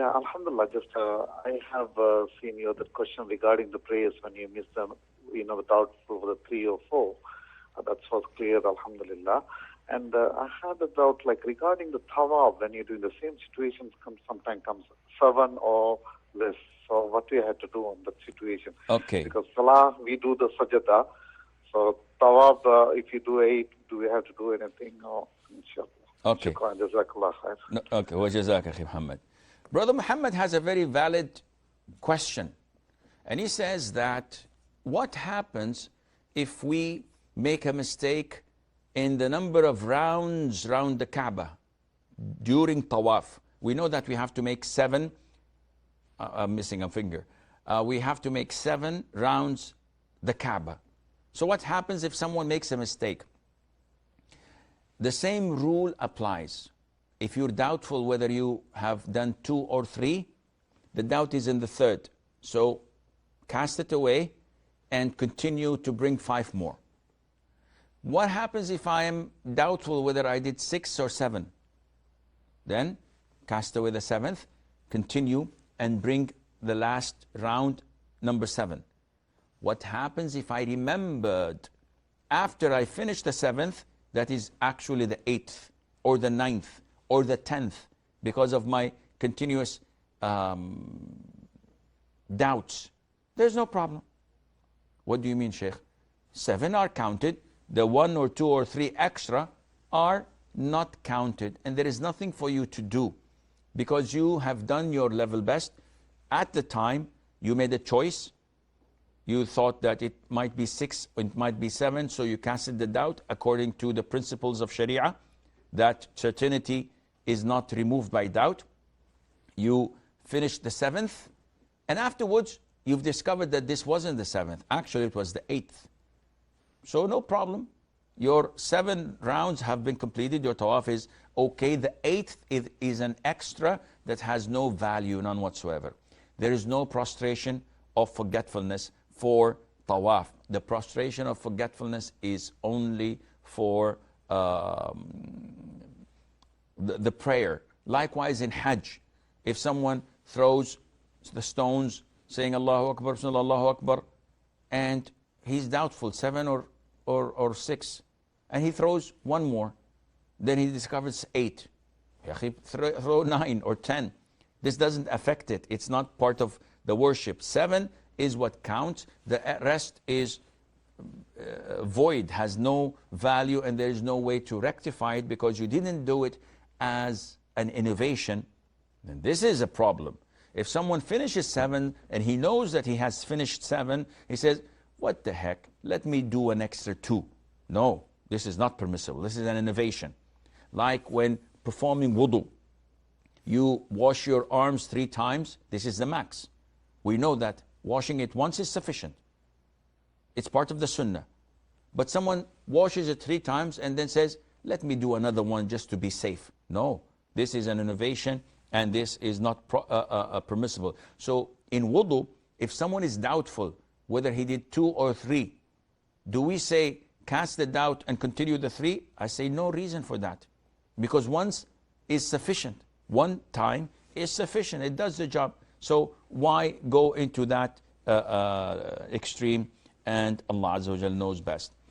Yeah, Alhamdulillah. Just I have seen your the question regarding the prayers when you miss them, without for the 3 or 4. That was clear, Alhamdulillah. And I had a doubt, like regarding the tawaf, when you're doing the same situations, sometimes comes 7 or less. So what do you have to do on that situation? Okay. Because salah, we do the sajada. So tawaf, if you do 8, do we have to do anything? Or inshallah. Okay. Shukran, jazakallah khair. No, okay. Wa jazak, Akhi Muhammad. Brother Muhammad has a very valid question. And he says that what happens if we make a mistake in the number of rounds round the Kaaba during tawaf? We know that we have to make 7, I'm missing a finger. We have to make 7 rounds the Kaaba. So what happens if someone makes a mistake? The same rule applies. If you're doubtful whether you have done 2 or 3, the doubt is in the 3rd. So cast it away and continue to bring 5 more. What happens if I am doubtful whether I did 6 or 7? Then cast away the 7th, continue and bring the last round, number 7. What happens if I remembered after I finished the 7th, that is actually the 8th or the 9th or the 10th, because of my continuous doubts? There's no problem. What do you mean, Sheikh? 7 are counted. The 1 or 2 or 3 extra are not counted. And there is nothing for you to do, because you have done your level best. At the time, you made a choice. You thought that it might be 6, it might be 7, so you casted the doubt according to the principles of Sharia, that certainty is not removed by doubt. You finished the 7th, and afterwards, you've discovered that this wasn't the 7th. Actually, it was the 8th. So no problem. Your 7 rounds have been completed. Your tawaf is okay. The 8th is an extra that has no value, none whatsoever. There is no prostration of forgetfulness for tawaf. The prostration of forgetfulness is only for the prayer. Likewise in Hajj, if someone throws the stones saying Allahu Akbar, Allahu Akbar, and he's doubtful, 7 or 6, and he throws 1 more, then he discovers 8. Throw 9 or 10. This doesn't affect it. It's not part of the worship. 7 is what counts. The rest is void, has no value, and there is no way to rectify it because you didn't do it as an innovation. And this is a problem. If someone finishes 7 and he knows that he has finished 7, he says, what the heck, let me do an extra 2. No, this is not permissible. This is an innovation. Like when performing wudu, you wash your arms 3 times, this is the max. We know that washing it once is sufficient. It's part of the sunnah. But someone washes it 3 times and then says, let me do another one just to be safe. No, this is an innovation and this is not permissible. So in wudu, if someone is doubtful whether he did 2 or 3, do we say cast the doubt and continue the 3? I say no reason for that, because once is sufficient. 1 time is sufficient. It does the job. So why go into that extreme? And Allah Azza wa Jal knows best.